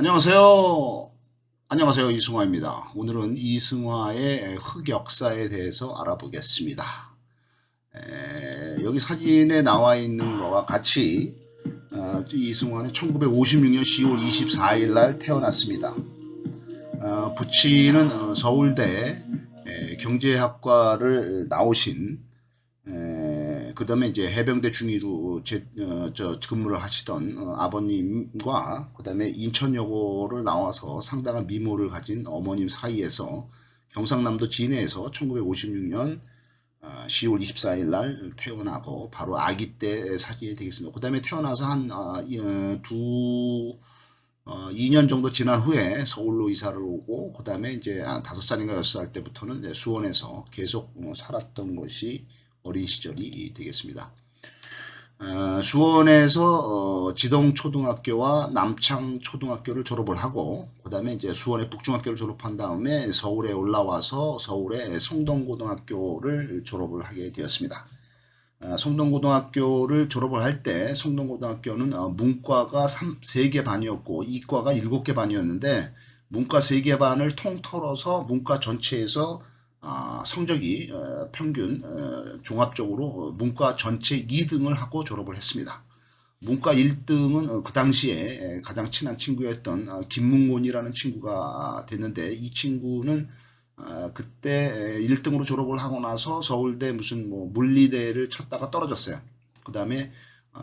안녕하세요. 안녕하세요. 이승화입니다. 오늘은 이승화의 흑역사에 대해서 알아보겠습니다. 여기 사진에 나와 있는 거와 같이 이승화는 1956년 10월 24일 날 태어났습니다. 부친은 서울대 경제학과를 나오신 그 다음에 이제 해병대 중위로 근무를 하시던 아버님과 그 다음에 인천여고를 나와서 상당한 미모를 가진 어머님 사이에서 경상남도 진해에서 1956년 10월 24일 날 태어나고 바로 아기 때 사진이 되겠습니다. 그 다음에 태어나서 한 2년 정도 지난 후에 서울로 이사를 오고 그 다음에 이제 5살인가 6살 때부터는 이제 수원에서 계속 살았던 것이 어린 시절이 되겠습니다. 수원에서 지동초등학교와 남창초등학교를 졸업을 하고 그 다음에 이제 수원의 북중학교를 졸업한 다음에 서울에 올라와서 서울의 성동고등학교를 졸업을 하게 되었습니다. 성동고등학교를 졸업을 할 때 성동고등학교는 문과가 3개 반이었고 이과가 7개 반이었는데 문과 3개 반을 통틀어서 문과 전체에서 성적이 평균 종합적으로 문과 전체 2등을 하고 졸업을 했습니다. 문과 1등은 그 당시에 가장 친한 친구였던 김문곤이라는 친구가 됐는데 이 친구는 그때 1등으로 졸업을 하고 나서 서울대 무슨 뭐 물리대를 쳤다가 떨어졌어요. 그 다음에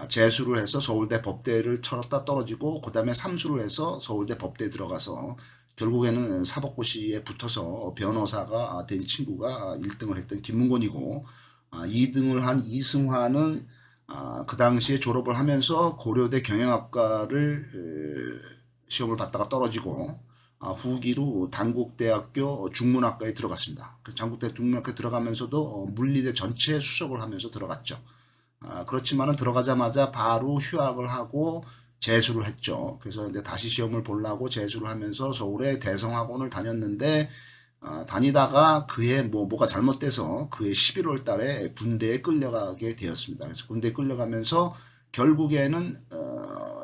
재수를 해서 서울대 법대를 쳤다 떨어지고 그 다음에 삼수를 해서 서울대 법대에 들어가서 결국에는 사법고시에 붙어서 변호사가 된 친구가 1등을 했던 김문곤이고 2등을 한 이승화는 그 당시에 졸업을 하면서 고려대 경영학과를 시험을 봤다가 떨어지고 후기로 단국대학교 중문학과에 들어갔습니다. 그 단국대 중문학과에 들어가면서도 물리대 전체 수석을 하면서 들어갔죠. 그렇지만은 들어가자마자 바로 휴학을 하고 재수를 했죠. 그래서 이제 다시 시험을 보려고 재수를 하면서 서울의 대성학원을 다녔는데 다니다가 그해 뭐가 잘못돼서 그해 11월 달에 군대에 끌려가게 되었습니다. 그래서 군대에 끌려가면서 결국에는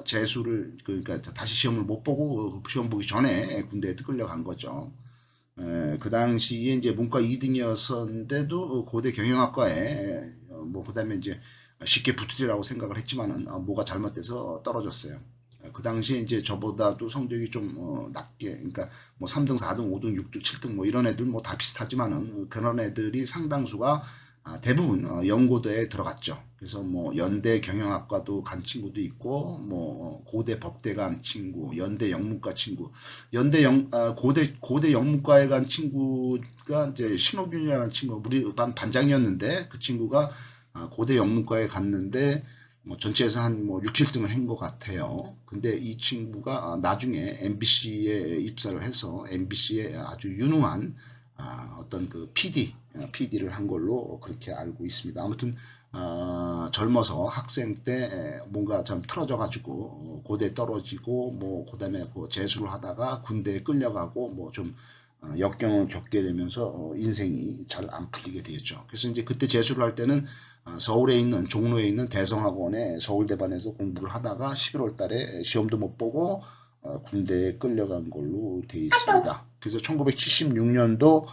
재수를 그러니까 다시 시험을 못 보고 시험 보기 전에 군대에 끌려간 거죠. 그 당시에 이제 문과 2등이었었는데도 고대 경영학과에 뭐 그다음에 이제 쉽게 붙으리라고 생각을 했지만은 뭐가 잘못돼서 떨어졌어요. 그 당시에 이제 저보다도 성적이 좀 낮게 그러니까 뭐 3등, 4등, 5등, 6등, 7등 뭐 이런 애들 뭐 다 비슷하지만은 그런 애들이 상당수가 대부분 연고대에 들어갔죠. 그래서 뭐 연대 경영학과도 간 친구도 있고 뭐 고대 법대 간 친구, 연대 영문과 친구, 고대 영문과에 간 친구가 이제 신호균이라는 친구 우리 반 반장이었는데 그 친구가 고대 영문과에 갔는데 뭐 전체에서 한 뭐 6, 7등을 한 것 같아요. 근데 이 친구가 나중에 MBC에 입사를 해서 MBC에 아주 유능한 어떤 그 PD를 한 걸로 그렇게 알고 있습니다. 아무튼 젊어서 학생 때 뭔가 좀 틀어져 가지고 고대 떨어지고 뭐 그다음에 그 재수를 하다가 군대에 끌려가고 뭐 좀 역경을 겪게 되면서 인생이 잘 안 풀리게 되었죠. 그래서 이제 그때 재수를 할 때는 서울에 있는 종로에 있는 대성학원에 서울대반에서 공부를 하다가 11월 달에 시험도 못 보고 군대에 끌려간 걸로 되어 있습니다. 그래서 1976년도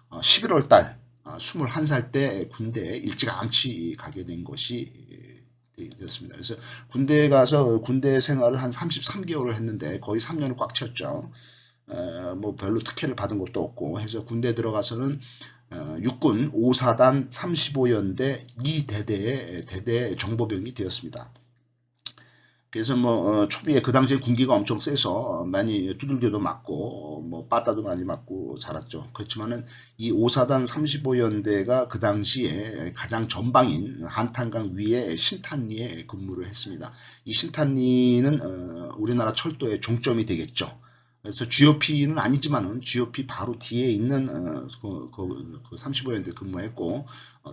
11월 달 21살 때 군대에 일찌감치 가게 된 것이 되었습니다. 그래서 군대에 가서 군대 생활을 한 33개월을 했는데 거의 3년을 꽉 쳤죠. 뭐 별로 특혜를 받은 것도 없고 해서 군대 들어가서는 육군 5사단 35연대 2대대의 대대 정보병이 되었습니다. 그래서 뭐 초기에 그 당시에 군기가 엄청 세서 많이 두들겨도 맞고 뭐 빠따도 많이 맞고 자랐죠. 그렇지만은 이 5사단 35연대가 그 당시에 가장 전방인 한탄강 위에 신탄리에 근무를 했습니다. 이 신탄리는 우리나라 철도의 종점이 되겠죠. 그래서 GOP는 아니지만은 GOP 바로 뒤에 있는 그 35연대 근무했고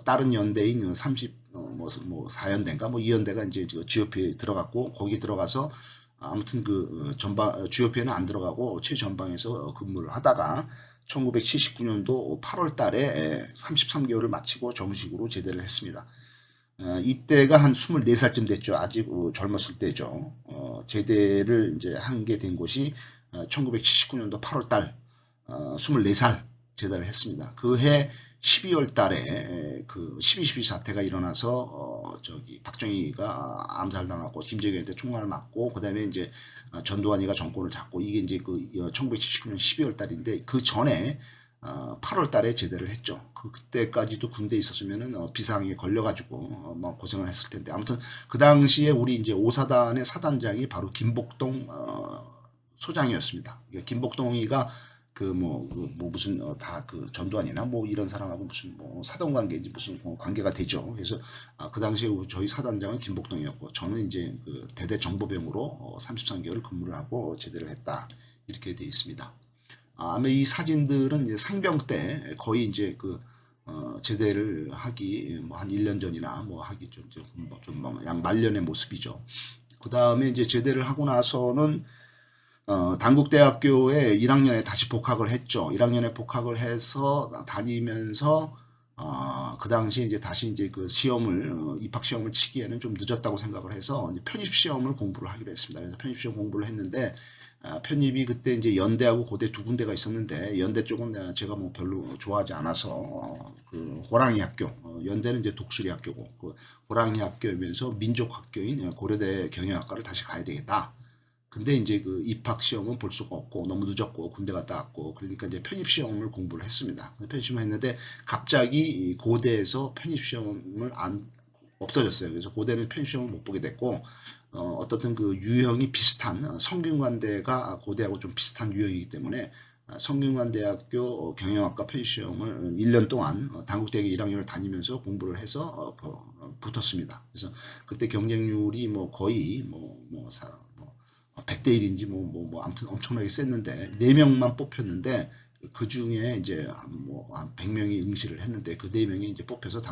다른 연대인 30뭐 4연대인가 뭐 2연대가 이제 GOP에 들어갔고 거기 들어가서 아무튼 그 전방 GOP에는 안 들어가고 최전방에서 근무를 하다가 1979년도 8월 달에 33개월을 마치고 정식으로 제대를 했습니다. 이때가 한 24살쯤 됐죠. 아직 젊었을 때죠. 제대를 이제 한 게 된 곳이 1979년도 8월 달 24살 제대를 했습니다. 그 해 12월 달에 그 12.12 사태가 일어나서 저기 박정희가 암살당하고 김정일한테 총알을 맞고 그다음에 이제 전두환이가 정권을 잡고 이게 이제 그 1979년 12월 달인데 그 전에 8월 달에 제대를 했죠. 그때까지도 군대에 있었으면은 비상에 걸려가지고 뭐 고생을 했을 텐데 아무튼 그 당시에 우리 이제 5사단의 사단장이 바로 김복동 소장이었습니다. 김복동이가 뭐 무슨 다 그 전두환이나 뭐 이런 사람하고 무슨 뭐 사돈 관계인지 무슨 관계가 되죠. 그래서 그 당시에 저희 사단장은 김복동이었고 저는 이제 그 대대 정보병으로 33개월 근무를 하고 제대를 했다 이렇게 돼 있습니다. 아마 이 사진들은 이제 상병 때 거의 이제 그 제대를 하기 뭐 한 1년 전이나 뭐 하기 좀양 말년의 모습이죠. 그 다음에 이제 제대를 하고 나서는 단국대학교에 1학년에 다시 복학을 했죠. 1학년에 복학을 해서 다니면서 그 당시에 이제 다시 이제 그 시험을 입학 시험을 치기에는 좀 늦었다고 생각을 해서 이제 편입 시험을 공부를 하기로 했습니다. 그래서 편입 시험 공부를 했는데 편입이 그때 이제 연대하고 고대 두 군데가 있었는데 연대 쪽은 제가 뭐 별로 좋아하지 않아서 그 호랑이 학교 연대는 이제 독수리 학교고 그 호랑이 학교이면서 민족 학교인 고려대 경영학과를 다시 가야 되겠다. 근데 이제 그 입학 시험은 볼 수가 없고 너무 늦었고 군대 갔다 왔고 그러니까 이제 편입 시험을 공부를 했습니다. 편입 시험을 했는데 갑자기 고대에서 편입 시험을 없어졌어요. 그래서 고대는 편입 시험을 못 보게 됐고 어떻든 그 유형이 비슷한 성균관대가 고대하고 좀 비슷한 유형이기 때문에 성균관대학교 경영학과 편입 시험을 1년 동안 단국대학교 1학년을 다니면서 공부를 해서 붙었습니다. 그래서 그때 경쟁률이 뭐 거의 100대 1인지 아무튼 엄청나게 셌는데 4명만 뽑혔는데 그 중에 이제 한 100명이 응시를 했는데 그 4명이 이제 뽑혀서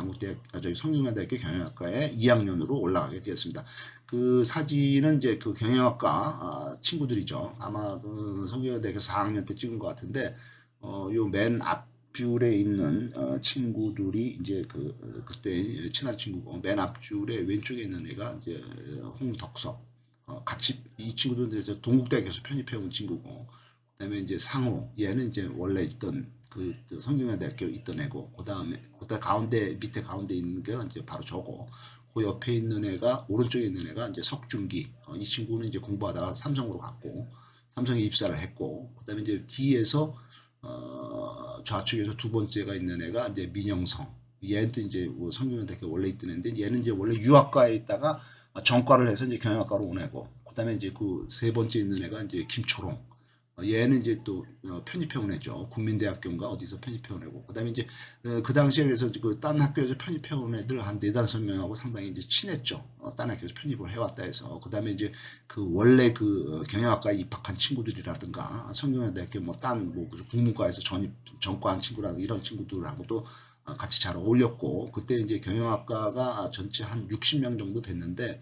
저희 성균관대학교 경영학과에 2학년으로 올라가게 되었습니다. 그 사진은 이제 그 경영학과 친구들이죠. 아마 그 성균관대학교 4학년 때 찍은 것 같은데 요 맨 앞줄에 있는 친구들이 이제 그때 친한 친구고 맨 앞줄에 왼쪽에 있는 애가 이제 홍덕석 같이 이 친구들은 이제 동국대학교에서 편입해 온 친구고 그다음에 이제 상호 얘는 이제 원래 있던 그 성균관대학교 있던 애고 그다음에 가운데 밑에 가운데 있는 게 이제 바로 저거 그 옆에 있는 애가 오른쪽에 있는 애가 이제 석준기 이 친구는 이제 공부하다가 삼성으로 갔고 삼성에 입사를 했고 그다음에 이제 뒤에서 좌측에서 두 번째가 있는 애가 이제 민영성 얘도 이제 뭐 성균관대학교 원래 있던 애인데 얘는 이제 원래 유학과에 있다가 전과를 해서 이제 경영학과로 오내고 그다음에 이제 그 세 번째 있는 애가 이제 김초롱 얘는 이제 또 편입해 온 애죠. 국민대학교인가 어디서 편입해 온 애고 그다음에 이제 그 당시에 그래서 그 딴 학교에서 편입해 온 애들 한 4~5명하고 상당히 이제 친했죠. 딴 학교에서 편입을 해왔다 해서 그다음에 이제 그 원래 그 경영학과에 입학한 친구들이라든가 성균관대학교 뭐 국문과에서 전과한 친구라든가 이런 친구들하고도 같이 잘 어울렸고 그때 이제 경영학과가 전체 한 60명 정도 됐는데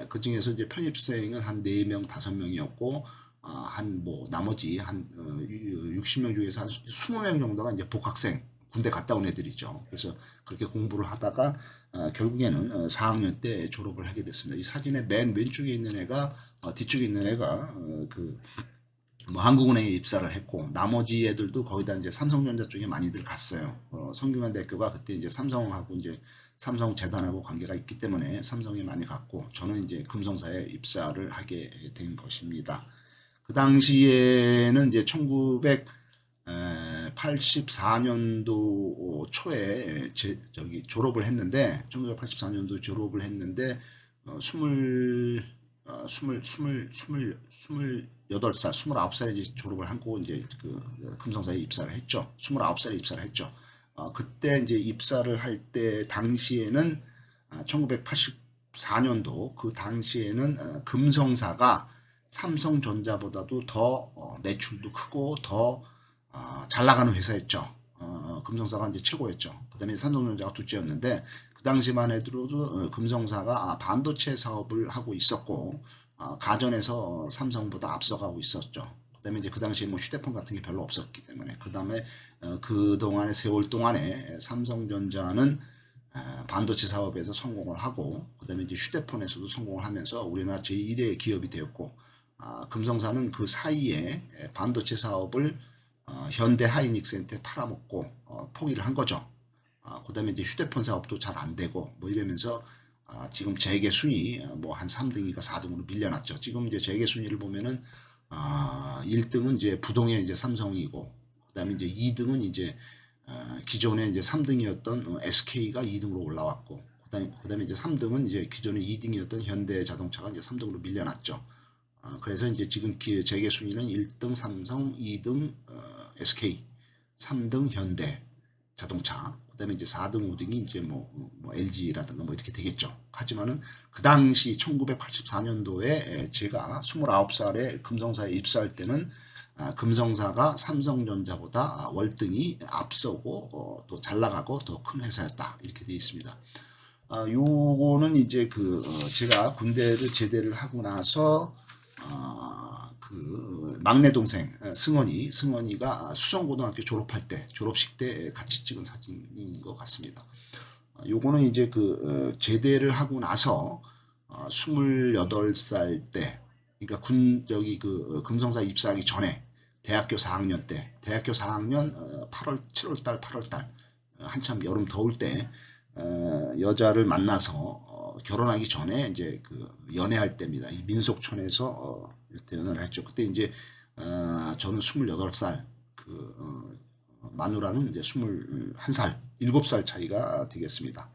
그 중에서 이제 편입생은 한 4명, 5명이었고 한 나머지 한 60명 중에서 한 20명 정도가 이제 복학생 군대 갔다 온 애들이죠. 그래서 그렇게 공부를 하다가 결국에는 4학년 때 졸업을 하게 됐습니다. 이 사진의 맨 왼쪽에 있는 애가 뒤쪽에 있는 애가 한국은행에 입사를 했고 나머지 애들도 거의 다 이제 삼성전자 쪽에 많이들 갔어요. 성균관대학교가 그때 이제 삼성하고 이제 삼성재단하고 관계가 있기 때문에 삼성에 많이 갔고 저는 이제 금성사에 입사를 하게 된 것입니다. 그 당시에는 이제 1984년도 초에 졸업을 했는데 1984년도 졸업을 했는데 28살, 29살에 이제 졸업을 하고 이제 그 금성사에 입사를 했죠. 29살에 입사를 했죠. 그때 이제 입사를 할 때 당시에는 1984년도 그 당시에는 금성사가 삼성전자보다도 더 매출도 크고 더 잘 나가는 회사였죠. 금성사가 이제 최고였죠. 그다음에 삼성전자가 둘째였는데 그 당시만 해도 금성사가 반도체 사업을 하고 있었고 가전에서 삼성보다 앞서가고 있었죠. 그다음에 이제 그 당시에 뭐 휴대폰 같은 게 별로 없었기 때문에 그다음에 그 동안의 세월 동안에 삼성전자는 반도체 사업에서 성공을 하고 그다음에 이제 휴대폰에서도 성공을 하면서 우리나라 제1의 기업이 되었고 금성사는 그 사이에 반도체 사업을 현대 하이닉스한테 팔아먹고 포기를 한 거죠. 그다음에 이제 휴대폰 사업도 잘 안 되고 뭐 이러면서 지금 재계 순위 뭐 한 3등인가 4등으로 밀려났죠. 지금 이제 재계 순위를 보면은 1등은 이제 부동의 이제 삼성이고 그다음에 이제 2등은 이제 기존에 이제 3등이었던 SK가 2등으로 올라왔고 그다음에 이제 3등은 이제 기존에 2등이었던 현대자동차가 이제 3등으로 밀려났죠. 그래서 이제 지금 재계 순위는 1등 삼성, 2등 SK, 3등 현대 자동차, 그다음에 이제 4등, 5등이 이제 뭐 LG라든가 뭐 이렇게 되겠죠. 하지만은 그 당시 1984년도에 제가 29살에 금성사에 입사할 때는 금성사가 삼성전자보다 월등히 앞서고 또 잘 나가고 더 큰 회사였다 이렇게 되어 있습니다. 요거는 이제 제가 군대를 제대를 하고 나서 그 막내 동생 승원이가 수성고등학교 졸업할 때 졸업식 때 같이 찍은 사진인 것 같습니다. 요거는 이제 제대를 하고 나서 28살 때 그러니까 금성사 입사하기 전에 대학교 4학년 때 대학교 4학년 7월달 한참 여름 더울 때 여자를 만나서 결혼하기 전에 이제 연애할 때입니다. 이 민속촌에서 그때 연애를 했죠. 그때 이제 저는 28살 마누라는 이제 21살 7살 차이가 되겠습니다.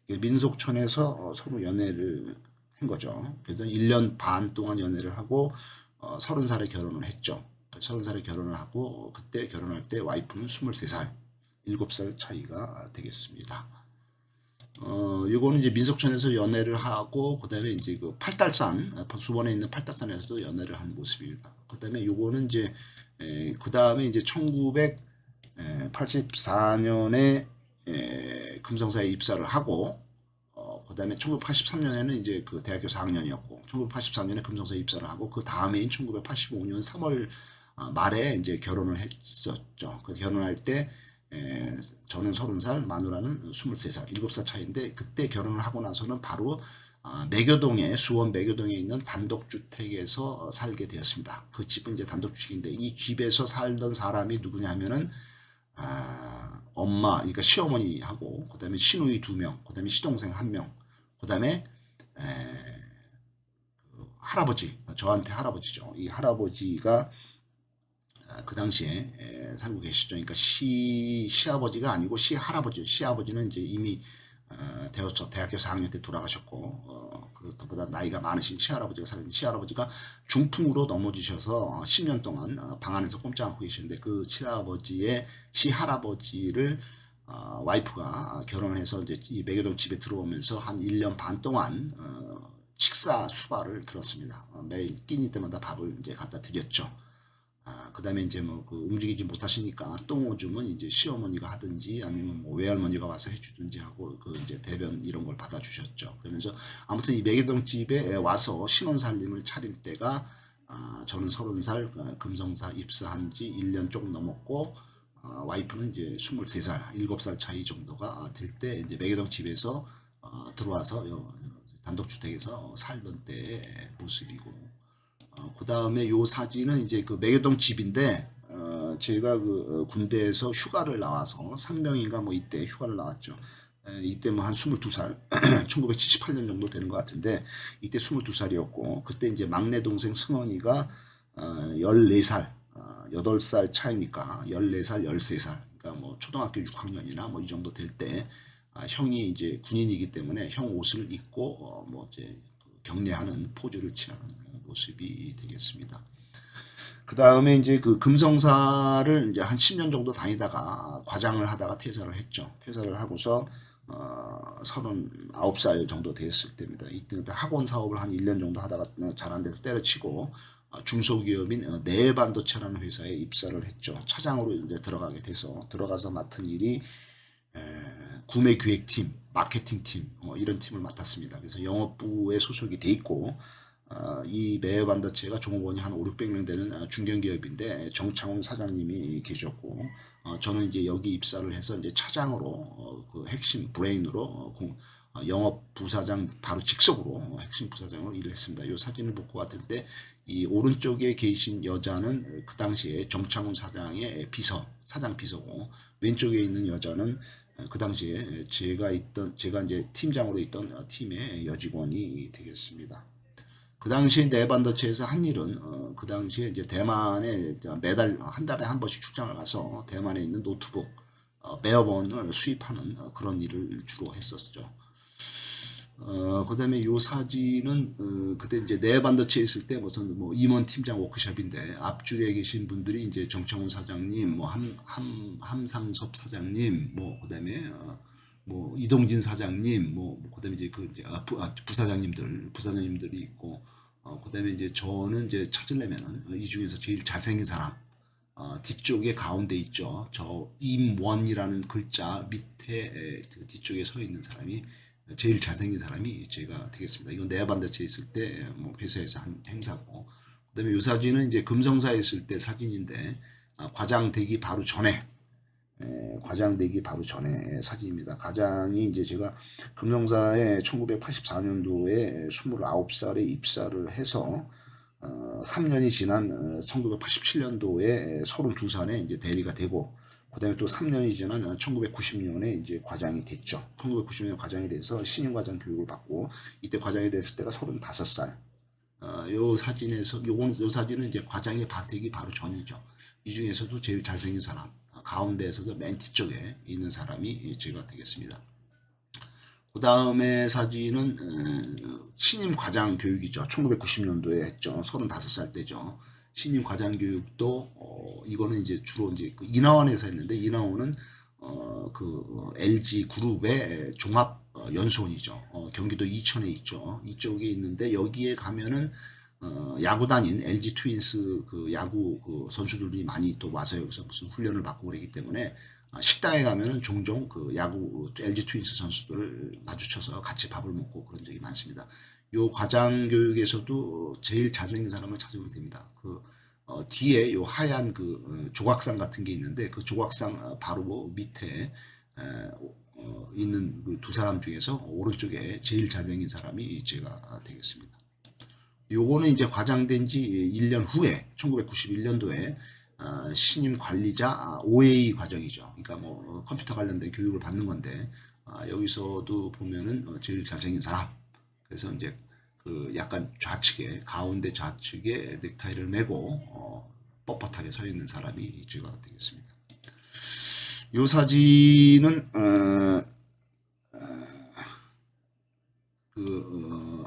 민속촌에서 서로 연애를 한 거죠. 그래서 1년 반 동안 연애를 하고 30살에 결혼을 했죠. 30살에 결혼을 하고 그때 결혼할 때 와이프는 23살 7살 차이가 되겠습니다. 이거는 이제 민속촌에서 연애를 하고 그다음에 이제 팔달산 수원에 있는 팔달산에서도 연애를 한 모습입니다. 그다음에 요거는 이제 그다음에 이제 1984년에 금성사에 입사를 하고 그다음에 1983년에는 이제 대학교 4학년이었고 1984년에 금성사에 입사를 하고 그 다음해인 1985년 3월 말에 이제 결혼을 했었죠. 그 결혼할 때 저는 30살, 마누라는 23살, 7살 차이인데 그때 결혼을 하고 나서는 바로 수원 매교동에 있는 단독주택에서 살게 되었습니다. 그 집은 이제 단독주택인데 이 집에서 살던 사람이 누구냐면은 엄마, 그러니까 시어머니하고 그다음에 시누이 2명, 그다음에 시동생 1명, 그다음에 할아버지, 저한테 할아버지죠. 이 할아버지가 그 당시에 살고 계시죠. 그러니까 시아버지가 아니고 시할아버지. 시아버지는 이제 이미 대학교 4학년 때 돌아가셨고 그것보다 나이가 많으신 시할아버지가 살았는데 시할아버지가 중풍으로 넘어지셔서 10년 동안 방 안에서 꼼짝 않고 계시는데 그 시할아버지를 와이프가 결혼을 해서 이제 이 매교동 집에 들어오면서 한 1년 반 동안 식사 수발을 들었습니다. 매일 끼니 때마다 밥을 이제 갖다 드렸죠. 그다음에 이제 움직이지 못하시니까 똥오줌은 이제 시어머니가 하든지 아니면 외할머니가 와서 해주든지 하고 이제 대변 이런 걸 받아주셨죠. 그러면서 아무튼 이 매개동 집에 와서 신혼살림을 차릴 때가 저는 30살 금성사 입사한 지 1년 조금 넘었고 와이프는 이제 23살 7살 차이 정도가 될 때 이제 매개동 집에서 들어와서 단독주택에서 살던 때의 모습이고 그 다음에 요 사진은 이제 매교동 집인데 제가 군대에서 휴가를 나와서 상병인가 뭐 이때 휴가를 나왔죠. 이때 뭐 한 22살 1978년 정도 되는 것 같은데 이때 22살이었고 그때 이제 막내 동생 승원이가 14살 8살 차이니까 14살 13살 그러니까 뭐 초등학교 6학년이나 뭐 이 정도 될 때 형이 이제 군인이기 때문에 형 옷을 입고 뭐 이제 격려하는 포즈를 취하는 모습이 되겠습니다. 그 다음에 이제 금성사를 이제 한 10년 정도 다니다가 과장을 하다가 퇴사를 했죠. 퇴사를 하고서 39살 정도 됐을 때입니다. 이때 학원 사업을 한 1년 정도 하다가 잘 안 돼서 때려치고 중소기업인 내반도체라는 회사에 입사를 했죠. 차장으로 이제 들어가게 돼서 들어가서 맡은 일이 구매기획팀, 마케팅팀 이런 팀을 맡았습니다. 그래서 영업부에 소속이 돼 있고 이 매반도체가 종업원이 한 5,600명 되는 중견기업인데 정창훈 사장님이 계셨고 저는 이제 여기 입사를 해서 이제 차장으로 그 핵심 브레인으로 영업 부사장 바로 직속으로 핵심 부사장으로 일을 했습니다. 이 사진을 볼 것 같을 때 이 오른쪽에 계신 여자는 그 당시에 정창훈 사장의 비서, 사장 비서고, 왼쪽에 있는 여자는 그 당시에 제가 이제 팀장으로 있던 팀의 여직원이 되겠습니다. 그 당시에 네반더체에서 한 일은 그 당시에 이제 대만에 매달 한 달에 한 번씩 출장을 가서 대만에 있는 노트북 베어번을 수입하는 그런 일을 주로 했었죠. 그다음에 요 사진은 그때 이제 네반더체에 있을 때 무슨 뭐 임원 팀장 워크숍인데 앞줄에 계신 분들이 이제 정창훈 사장님, 뭐 함상섭 사장님, 뭐 그다음에 뭐 이동진 사장님, 뭐 그다음에 이제 부사장님들이 있고, 그다음에 이제 저는 이제 찾으려면은 이 중에서 제일 잘생긴 사람, 뒤쪽에 가운데 있죠. 저 임원이라는 글자 밑에 그 뒤쪽에 서 있는 사람이 제일 잘생긴 사람이 제가 되겠습니다. 이건 네반더체에 있을 때 뭐 회사에서 한 행사고, 그다음에 이 사진은 이제 금성사에 있을 때 사진인데 과장되기 바로 전에 과장되기 바로 전에 사진입니다. 과장이 이제 제가 금성사에 1984년도에 29살에 입사를 해서 3년이 지난 1987년도에 32살에 이제 대리가 되고, 그다음에 또 3년이 지난 1990년에 이제 과장이 됐죠. 1990년 과장이 돼서 신임 과장 교육을 받고, 이때 과장이 됐을 때가 35살. 요 사진에서 요 사진은 이제 과장이 되기 바로 전이죠. 이 중에서도 제일 잘생긴 사람, 가운데에서도 맨 뒤쪽에 있는 사람이 제가 되겠습니다. 그 다음에 사진은 신임 과장 교육이죠. 1990년도에 했죠. 35살 때죠. 신임 과장 교육도 이거는 이제 주로 이제 그 인하원에서 했는데, 인하원은 LG 그룹의 종합 연수원이죠. 경기도 이천에 있죠. 이쪽에 있는데, 여기에 가면은 야구단인 LG 트윈스 그 야구 그 선수들이 많이 또 와서 여기서 무슨 훈련을 받고 그러기 때문에 식당에 가면은 종종 그 야구 LG 트윈스 선수들을 마주쳐서 같이 밥을 먹고 그런 적이 많습니다. 요 과장 교육에서도 제일 잘생긴 사람을 찾으면 됩니다. 뒤에 요 하얀 조각상 같은 게 있는데, 그 조각상 바로 밑에 있는 그 두 사람 중에서 오른쪽에 제일 잘생긴 사람이 제가 되겠습니다. 요거는 이제 과장된 지 1년 후에 1991년도에 신임 관리자 OA 과정이죠. 그러니까 뭐 컴퓨터 관련된 교육을 받는 건데, 여기서도 보면은 제일 잘생긴 사람. 그래서 이제 그 약간 가운데 좌측에 넥타이를 메고 뻣뻣하게 서 있는 사람이 제가 되겠습니다. 요 사진은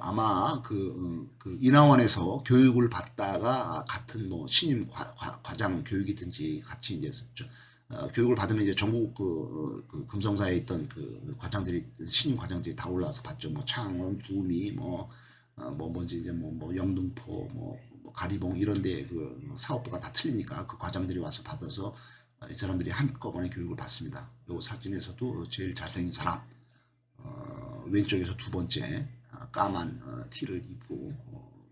아마 인하원에서 교육을 받다가 같은 뭐 신임 과장 교육이든지 같이 이제 교육을 받으면 이제 전국 금성사에 있던 신임 과장들이 다 올라와서 봤죠. 뭐 창원, 구미, 뭔지 이제 뭐 영등포, 뭐 가리봉 이런데 그 사업부가 다 틀리니까 그 과장들이 와서 받아서 이 사람들이 한꺼번에 교육을 받습니다. 요 사진에서도 제일 잘생긴 사람, 왼쪽에서 두 번째 까만 티를 입고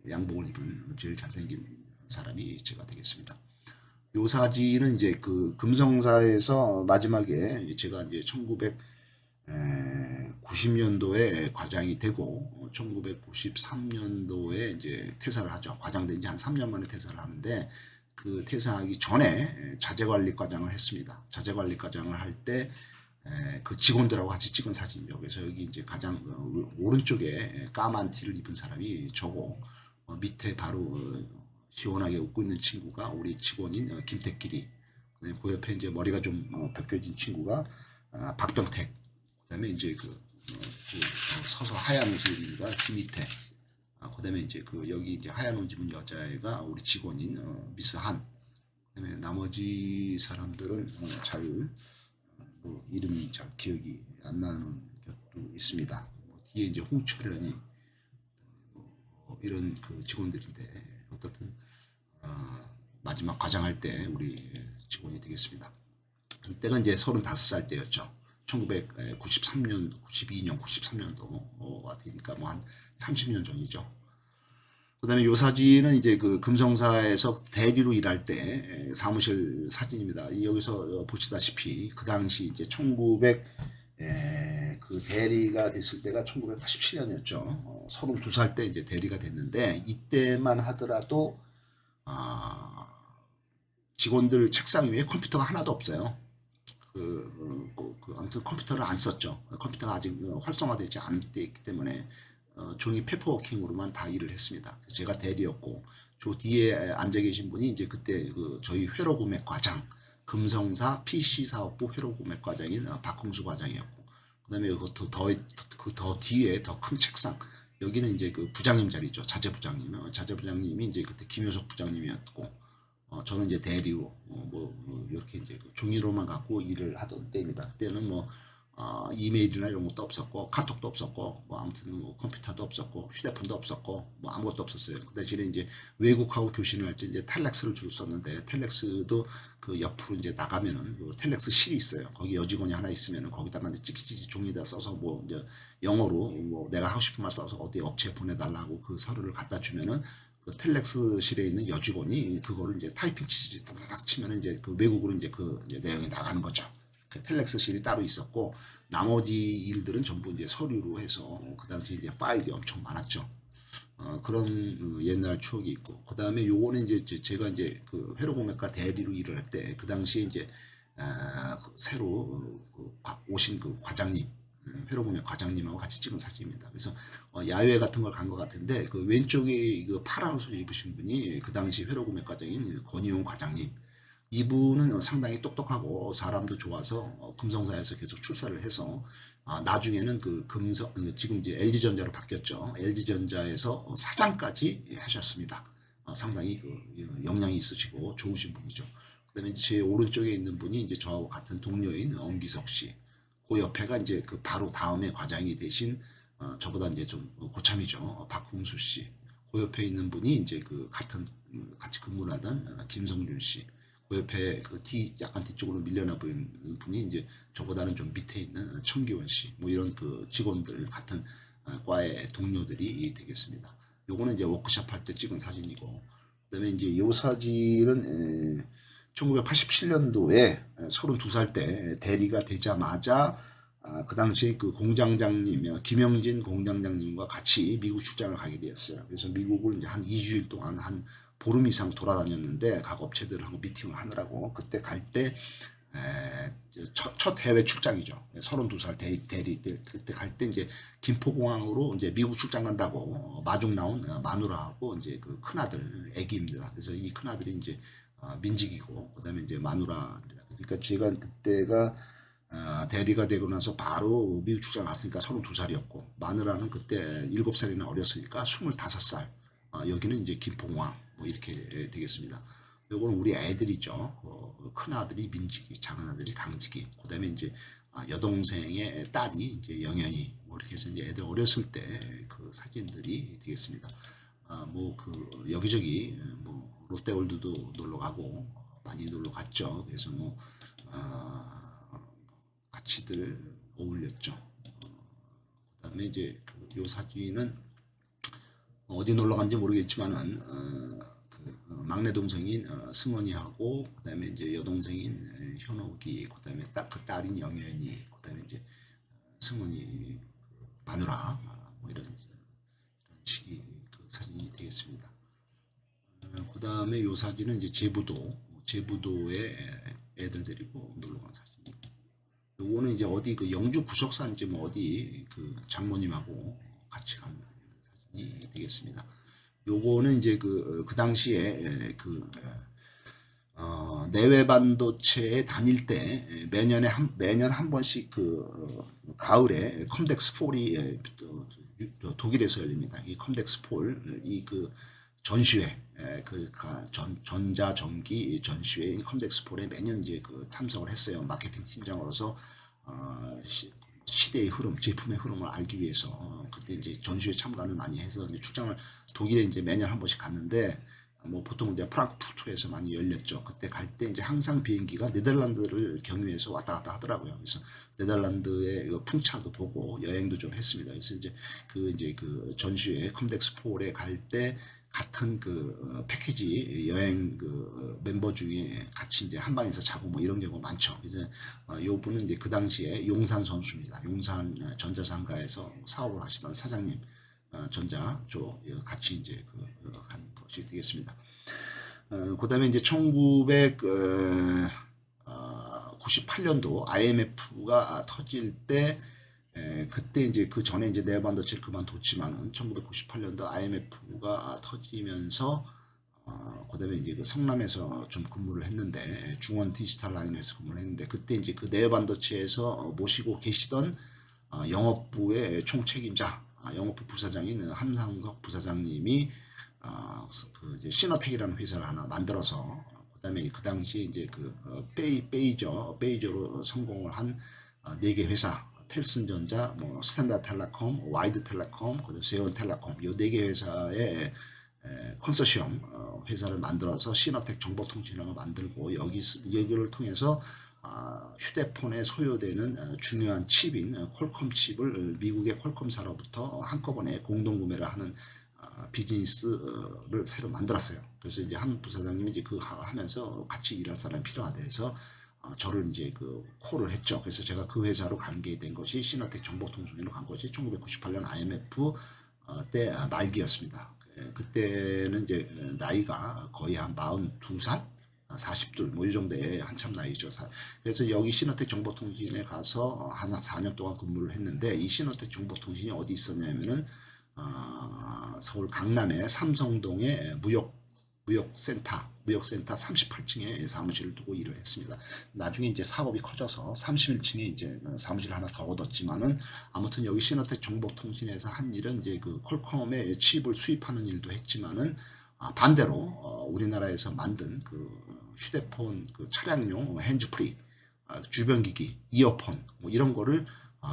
양복을 입은 제일 잘생긴 사람이 제가 되겠습니다. 요 사진은 이제 그 금성사에서 마지막에 제가 이제 1990년도에 과장이 되고 1993년도에 이제 퇴사를 하죠. 과장된 지 한 3년 만에 퇴사를 하는데, 그 퇴사하기 전에 자재관리과장을 했습니다. 자재관리과장을 할 때 그 직원들하고 같이 찍은 사진이죠. 그래서 여기 이제 가장 오른쪽에 까만 티를 입은 사람이 저고, 밑에 바로 시원하게 웃고 있는 친구가 우리 직원인 김택길이, 그 옆에 이제 머리가 좀 벗겨진 친구가 박병택, 그다음에 이제 서서 하얀 옷을 입은 이가 김희태, 그다음에 이제 여기 이제 하얀 옷 입은 여자애가 우리 직원인 미스 한, 그다음에 나머지 사람들은 이름이 잘 기억이 안 나는 것도 있습니다. 뒤에 이제 홍철현이 이런 그 직원들인데, 어떻든 마지막 과장할 때 우리 직원이 되겠습니다. 이때가 이제 35살 때였죠. 1993년, 92년, 93년도 같으니까 뭐 한 30년 전이죠. 그 다음에 이 사진은 이제 그 금성사에서 대리로 일할 때 사무실 사진입니다. 여기서 보시다시피 그 당시 이제 그 대리가 됐을 때가 1987년이었죠. 32살 때 이제 대리가 됐는데 이때만 하더라도 아, 직원들 책상 위에 컴퓨터가 하나도 없어요. 아무튼 컴퓨터를 안 썼죠. 컴퓨터가 아직 활성화되지 않을 때였기 때문에 종이 페퍼워킹으로만 다 일을 했습니다. 제가 대리였고 저 뒤에 앉아 계신 분이 이제 그때 저희 회로구매 과장 금성사 PC 사업부 회로구매 과장인 박홍수 과장이었고 그다음에 더 뒤에 더 큰 책상 여기는 이제 그 부장님 자리죠. 자재부장님이 이제 그때 김효석 부장님이었고 저는 이제 대리로 이렇게 이제 그 종이로만 갖고 일을 하던 때입니다. 그때는 뭐 이메일이나 이런 것도 없었고 카톡도 없었고 뭐 아무튼 뭐 컴퓨터도 없었고 휴대폰도 없었고 뭐 아무것도 없었어요. 그 대신에 이제 외국하고 교신을 할 때 이제 텔렉스를 주로 썼는데 텔렉스도 그 옆으로 이제 나가면은 그 텔렉스 실이 있어요. 거기 여직원이 하나 있으면은 거기다가 이제 찍찍찍 종이다 써서 뭐 이제 영어로 뭐 내가 하고 싶은 말 써서 어디 업체에 보내달라고 그 서류를 갖다 주면은 그 텔렉스실에 있는 여직원이 그거를 이제 타이핑 치지 따닥 치면 이제 그 외국으로 이제 그 이제 내용이 나가는 거죠. 그 텔렉스실이 따로 있었고 나머지 일들은 전부 이제 서류로 해서 그 당시 이제 파일이 엄청 많았죠. 그런 옛날 추억이 있고 그 다음에 요거는 이제 제가 이제 그 회로공예과 대리로 일을 할 때 그 당시에 이제 새로 오신 그 과장님 회로공예 과장님하고 같이 찍은 사진입니다. 그래서 야외 같은 걸 간 것 같은데 그 왼쪽에 그 파란 옷을 입으신 분이 그 당시 회로공예 과장인 권희용 과장님. 이분은 상당히 똑똑하고 사람도 좋아서 금성사에서 계속 출사를 해서 나중에는 지금 이제 LG전자로 바뀌었죠. LG전자에서 사장까지 하셨습니다. 상당히 역량이 있으시고 좋으신 분이죠. 그다음에 제 오른쪽에 있는 분이 이제 저하고 같은 동료인 엄기석 씨. 그 옆에가 이제 그 바로 다음에 과장이 되신 저보다 이제 좀 고참이죠. 박홍수 씨. 그 옆에 있는 분이 이제 그 같이 근무하던 김성준 씨. 그 옆에 약간 뒤쪽으로 밀려나 보이는 분이 이제 저보다는 좀 밑에 있는 청기원 씨. 뭐 이런 그 직원들 같은 과의 동료들이 되겠습니다. 요거는 이제 워크숍 할 때 찍은 사진이고, 그다음에 이제 요 사진은 1987년도에 32살 때 대리가 되자마자 그 당시에 그 공장장님 김영진 공장장님과 같이 미국 출장을 가게 되었어요. 그래서 미국을 이제 한 2주일 동안 한 보름 이상 돌아다녔는데 각 업체들하고 미팅을 하느라고 그때 갈 때 첫 해외 출장이죠. 32살 대리 그때 갈 때 이제 김포공항으로 이제 미국 출장 간다고 마중 나온 마누라하고 이제 그 큰아들 애기입니다. 그래서 이 큰아들이 이제 민직이고 그다음에 이제 마누라입니다. 그러니까 제가 그때가 대리가 되고 나서 바로 미국 출장 갔으니까 32살이었고 마누라는 그때 7살이나 어렸으니까 25살. 여기는 이제 김포공항 뭐 이렇게 되겠습니다. 요거는 우리 애들이죠. 큰 아들이 민직이, 작은 아들이 강직이, 그다음에 이제 여동생의 딸이 이제 영현이, 뭐 이렇게 해서 이제 애들 어렸을 때 그 사진들이 되겠습니다. 뭐 여기저기 뭐 롯데월드도 놀러 가고 많이 놀러 갔죠. 그래서 뭐 같이들 어울렸죠. 그다음에 이제 요 사진은 어디 놀러 간지 모르겠지만은 막내 동생인 승원이하고 그다음에 이제 여동생인 현옥이 그다음에 그 딸인 영현이 그다음에 이제 승원이 마누라 뭐 이런 식의 그 사진이 되겠습니다. 그다음에 요 사진은 이제 제부도에 애들 데리고 놀러 간 사진이고 요거는 이제 어디 그 영주 부석사인지 뭐 어디 그 장모님하고 같이 간 사진이 되겠습니다. 요거는 이제 그 당시에 내외 반도체에 다닐 때 매년 한 번씩 가을에 컴덱스 폴이 독일에서 열립니다. 이 컴덱스 폴 전시회 전자 전기 전시회 컴덱스 폴에 매년 이제 참석을 했어요. 마케팅 팀장으로서 시대의 흐름, 제품의 흐름을 알기 위해서 그때 이제 전시회 참관을 많이 해서 이제 출장을 독일에 이제 매년 한 번씩 갔는데 뭐 보통 이제 프랑크푸르트에서 많이 열렸죠. 그때 갈 때 이제 항상 비행기가 네덜란드를 경유해서 왔다 갔다 하더라고요. 그래서 네덜란드의 풍차도 보고 여행도 좀 했습니다. 그래서 이제 그 전시회 컴덱스 폴에 갈 때 같은 그 패키지 여행 그 멤버 중에 같이 이제 한 방에서 자고 뭐 이런 경우가 많죠. 그래서 요 분은 이제 그 당시에 용산 선수입니다. 용산 전자상가에서 사업을 하시던 사장님 전자 쪽 같이 이제 한 것이 되겠습니다. 그다음에 이제 1998년도 IMF가 터질 때 그때 이제 그 전에 이제 네반더치를 그만뒀지만은 1998년도 IMF가 터지면서 그다음에 이제 그 성남에서 좀 근무를 했는데 중원 디지털 라인에서 근무를 했는데 그때 이제 그 네반더치에서 모시고 계시던 영업부의 총책임자 영업부 부사장인 함상석 부사장님이 그 이제 시너텍이라는 회사를 하나 만들어서 그다음에 그 당시에 이제 그 베이저로 성공을 한 네 개 회사 텔슨전자, 뭐 스탠다드텔레콤, 와이드텔레콤, 그다음 세온텔레콤 요 네 개 회사의 컨소시엄 회사를 만들어서 시너텍 정보통신원을 만들고 여기를 통해서 휴대폰에 소요되는 중요한 칩인 퀄컴 칩을 미국의 퀄컴사로부터 한꺼번에 공동구매를 하는 비즈니스를 새로 만들었어요. 그래서 이제 한 부사장님이 이제 그 하면서 같이 일할 사람이 필요하다 해서 저를 이제 그 콜을 했죠. 그래서 제가 그 회사로 관계된 것이 시너텍 정보통신으로 간 것이 1998년 IMF 때 말기였습니다. 그때는 이제 나이가 거의 한 42살? 40둘 뭐 이 정도의 한참 나이죠. 그래서 여기 시너텍 정보통신에 가서 한 4년 동안 근무를 했는데 이 시너텍 정보통신이 어디 있었냐면은 서울 강남의 삼성동의 무역센터 38층에 사무실을 두고 일을 했습니다. 나중에 이제 사업이 커져서 31층에 이제 사무실 하나 더 얻었지만은 아무튼 여기 시너텍 정보통신에서 한 일은 이제 그 퀄컴의 칩을 수입하는 일도 했지만은 반대로 우리나라에서 만든 그 휴대폰 그 차량용 핸즈프리 주변기기 이어폰 뭐 이런 거를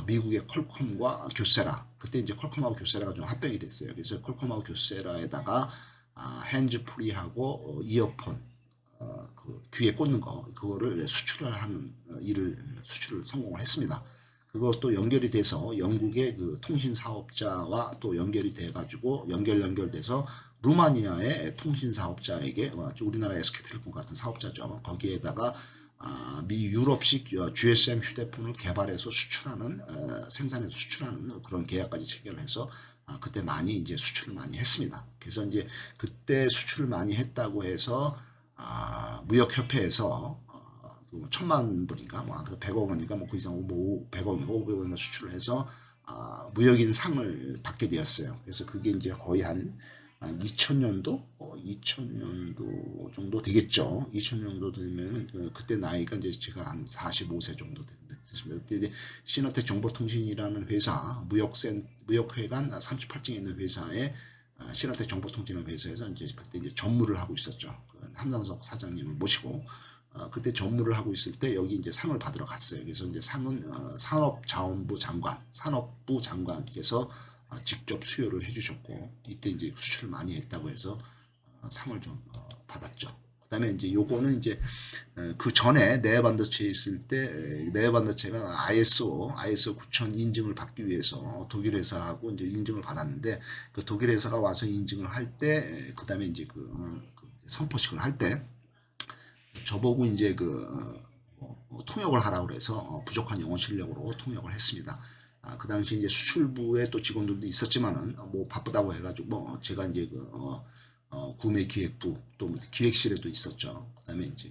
미국의 퀄컴과 교세라 그때 이제 퀄컴하고 교세라가 좀 합병이 됐어요. 그래서 퀄컴하고 교세라에다가 핸즈프리하고 이어폰 그 귀에 꽂는 거 그거를 수출을 하는 수출을 성공을 했습니다. 그것도 연결이 돼서 영국의 그 통신 사업자와 또 연결이 돼 가지고 연결돼서 루마니아의 통신 사업자에게 우리나라 SK텔레콤 같은 사업자죠. 거기에다가 미 유럽식 GSM 휴대폰을 개발해서 생산해서 수출하는 그런 계약까지 체결해서 그때 많이 이제 수출을 많이 했습니다. 그래서 이제 그때 수출을 많이 했다고 해서 무역협회에서 1,000만 불인가 뭐 100억 원인가 뭐 그 이상 뭐 100억인가 500억인가 수출을 해서 무역인 상을 받게 되었어요. 그래서 그게 이제 거의 한 2000년도 2000년도 정도 되겠죠. 2000년도 되면 그때 나이가 이제 제가 한 45세 정도 됐습니다. 그때 이제 시너텍 정보통신이라는 회사 무역회관 38층에 있는 회사에 시너텍 정보통신이라는 회사에서 이제 그때 이제 전무를 하고 있었죠. 함상석 사장님을 모시고 그때 전무를 하고 있을 때 여기 이제 상을 받으러 갔어요. 그래서 이제 상은 산업부 장관께서 직접 수여를 해주셨고 이때 이제 수출을 많이 했다고 해서 상을 좀 받았죠. 그다음에 이제 요거는 이제 그 전에 네반더체에 있을 때 네반더체가 ISO 9000 인증을 받기 위해서 독일 회사하고 이제 인증을 받았는데 그 독일 회사가 와서 인증을 할 때 그다음에 이제 그 선포식을 할 때 저보고 이제 통역을 하라고 그래서 부족한 영어 실력으로 통역을 했습니다. 그 당시 이제 수출부에 또 직원들도 있었지만은 뭐 바쁘다고 해가지고 뭐 제가 이제 구매 기획부 또 기획실에도 있었죠. 그다음에 이제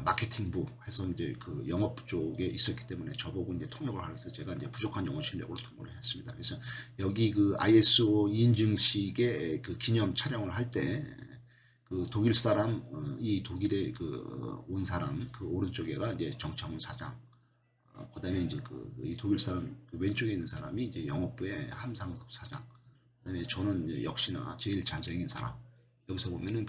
마케팅부 해서 이제 그 영업 쪽에 있었기 때문에 저보고 이제 통역을 하면서 제가 이제 부족한 영어 실력으로 통역을 했습니다. 그래서 여기 그 ISO 인증식의 그 기념 촬영을 할 때 그 독일 사람 이 독일에 온 사람 그 오른쪽에가 이제 정창훈 사장 그다음에 이제 이 독일 사람 왼쪽에 있는 사람이 이제 영업부의 함상석 사장 그다음에 저는 이제 역시나 제일 잘생긴 사람 여기서 보면은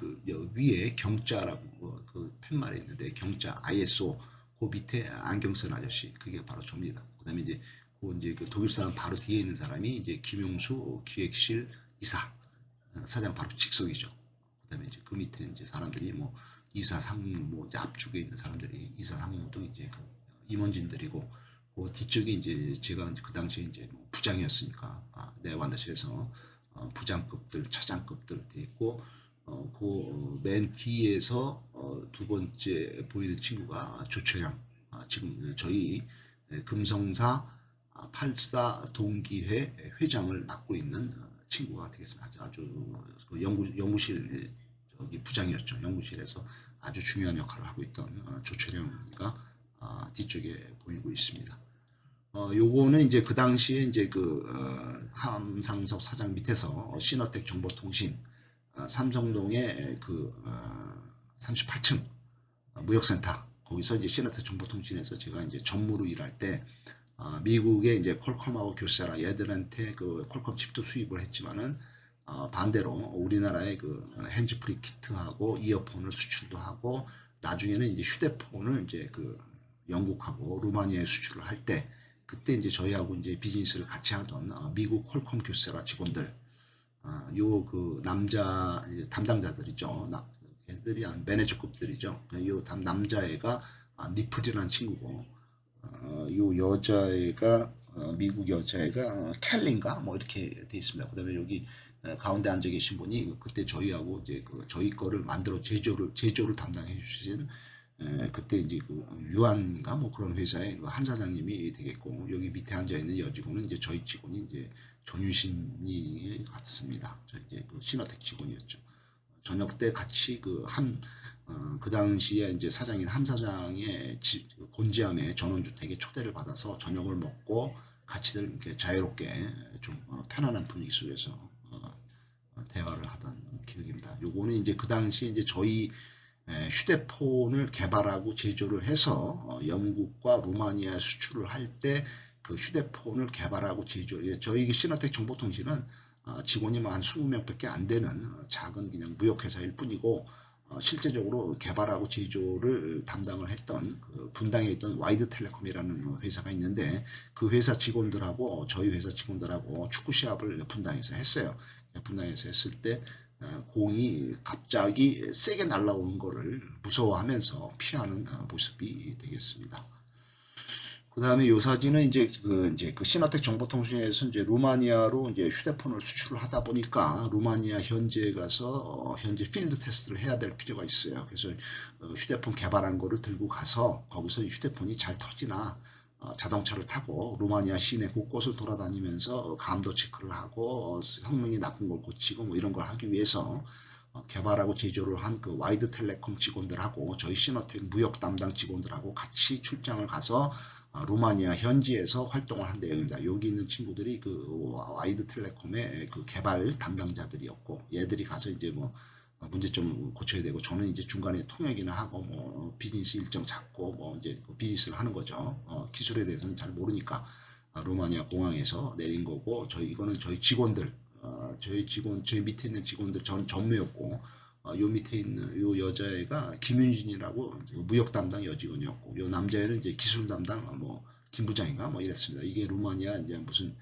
위에 경자라고 그 팻말이 있는데 경자 ISO 그 밑에 안경 쓴 아저씨 그게 바로 접니다. 그다음에 이제 그 독일 사람 바로 뒤에 있는 사람이 이제 김용수 기획실 이사 사장 바로 직속이죠. 그다음에 이제 그 밑에 이제 사람들이 뭐 이사 상무 뭐 이제 앞쪽에 있는 사람들이 이사 상무도 이제 임원진들이고 그 뒤쪽에 이제 제가 이제 그 당시에 이제 뭐 부장이었으니까 네반더시에서 부장급들, 차장급들 돼 있고 그 맨 뒤에서 두 번째 보이는 친구가 조철영, 지금 저희 금성사 84 동기회 회장을 맡고 있는 친구가 되겠습니다. 아주 그 연구실 저기 부장이었죠. 연구실에서 아주 중요한 역할을 하고 있던 조철영이가 뒤쪽에 보이고 있습니다. 요거는 이제 그 당시에 이제 그 함상석 사장 밑에서 시너텍 정보통신 삼성동의 그 38층 무역센터 거기서 이제 시너텍 정보통신에서 제가 이제 전무로 일할 때 미국의 이제 퀄컴하고 교세라 얘들한테 그 퀄컴 칩도 수입을 했지만은 반대로 우리나라의 그 핸즈프리 키트하고 이어폰을 수출도 하고 나중에는 이제 휴대폰을 이제 그 영국하고 루마니아에 수출을 할 때 그때 이제 저희하고 이제 비즈니스를 같이 하던 미국 퀄컴 교세라 직원들 요 그 남자 담당자들이죠. 걔들이 한 매니저급들이죠. 요 남자애가 니프디라는 친구고 요 여자애가 미국 여자애가 켈린가 뭐 이렇게 돼 있습니다. 그다음에 여기 가운데 앉아 계신 분이 그때 저희하고 이제 그 저희 거를 만들어 제조를 담당해 주신 그때 이제 그 유한가 뭐 그런 회사의 한 사장님이 되겠고 여기 밑에 앉아 있는 여직원은 이제 저희 직원이 이제 전유신이 같습니다. 저 이제 그 시너텍 직원이었죠. 저녁 때 같이 그 당시에 이제 사장인 함 사장의 곤지암의 전원주택에 초대를 받아서 저녁을 먹고 같이들 이렇게 자유롭게 좀 편안한 분위기 속에서 대화를 하던 기억입니다. 요거는 이제 그 당시에 이제 저희 휴대폰을 개발하고 제조를 해서 영국과 루마니아 수출을 할 때 그 휴대폰을 개발하고 제조, 저희 시너텍 정보통신은 직원이 한 20명밖에 안 되는 작은 그냥 무역회사일 뿐이고 실제적으로 개발하고 제조를 담당을 했던 그 분당에 있던 와이드텔레콤이라는 회사가 있는데 그 회사 직원들하고 저희 회사 직원들하고 축구 시합을 분당에서 했어요. 분당에서 했을 때 공이 갑자기 세게 날아오는 거를 무서워하면서 피하는 모습이 되겠습니다. 그 다음에 요 사진은 이제 그 시너텍 정보통신에서 이제 루마니아로 이제 휴대폰을 수출을 하다 보니까 루마니아 현지에 가서 현지 필드 테스트를 해야 될 필요가 있어요. 그래서 휴대폰 개발한 거를 들고 가서 거기서 휴대폰이 잘 터지나 자동차를 타고 루마니아 시내 곳곳을 돌아다니면서 감도 체크를 하고 성능이 나쁜 걸 고치고 뭐 이런 걸 하기 위해서 개발하고 제조를 한 그 와이드 텔레콤 직원들하고 저희 시너텍 무역 담당 직원들하고 같이 출장을 가서 루마니아 현지에서 활동을 한 내용입니다. 여기 있는 친구들이 그 와이드 텔레콤의 그 개발 담당자들이었고 얘들이 가서 이제 뭐 문제점 고쳐야 되고 저는 이제 중간에 통역이나 하고 뭐 비즈니스 일정 잡고 뭐 이제 비즈니스를 하는 거죠. 기술에 대해서는 잘 모르니까 루마니아 공항에서 내린 거고 이거는 저희 직원들 저희 밑에 있는 직원들 전 전무였고 요 밑에 있는 요 여자애가 김윤진이라고 무역 담당 여직원이었고 요 남자애는 이제 기술 담당 뭐 김부장인가 뭐 이랬습니다. 이게 루마니아 이제 무슨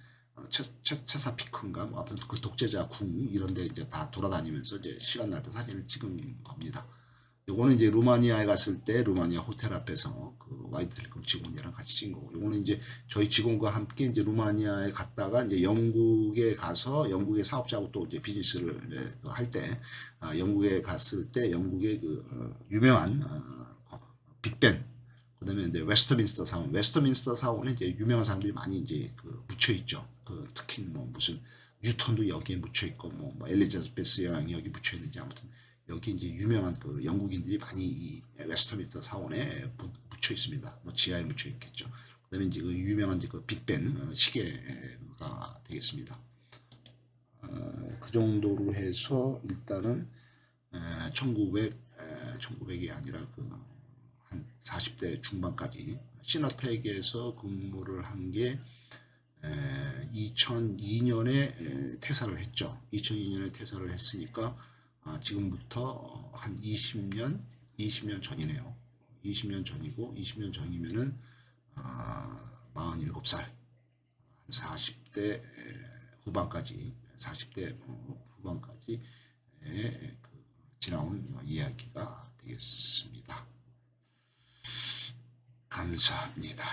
체사피크인가 뭐 아무튼 그 독재자 궁 이런데 이제 다 돌아다니면서 이제 시간 날 때 사진을 찍은 겁니다. 요거는 이제 루마니아에 갔을 때 루마니아 호텔 앞에서 그 와이드텔레콤 직원이랑 같이 찍은 거고, 요거는 이제 저희 직원과 함께 이제 루마니아에 갔다가 이제 영국에 가서 영국의 사업자하고 또 이제 비즈니스를 할 때, 영국에 갔을 때 영국의 그 유명한 빅벤, 그다음에 이제 웨스터민스터 사원, 웨스터민스터 사원에 이제 유명한 사람들이 많이 이제 그 묻혀 있죠. 그 특히 뭐 무슨 뉴턴도 여기에 묻혀 있고 뭐 엘리자베스 여왕이 여기 묻혀 있는지 아무튼. 여기 이제 유명한 그 영국인들이 많이 이 웨스터민스터 사원에 묻혀 있습니다. 뭐 지하에 묻혀 있겠죠. 그다음에 이제 그 유명한 이제 그 빅벤 시계가 되겠습니다. 그 정도로 해서 일단은 1900이 아니라 그 한 40대 중반까지 시너텍에서 근무를 한 게 2002년에 퇴사를 했죠. 2002년에 퇴사를 했으니까 지금부터 한 20년 전이네요. 20년 전이고 20년 전이면은 47살 40대 후반까지 40대 후반까지 지나온 이야기가 되겠습니다. 감사합니다.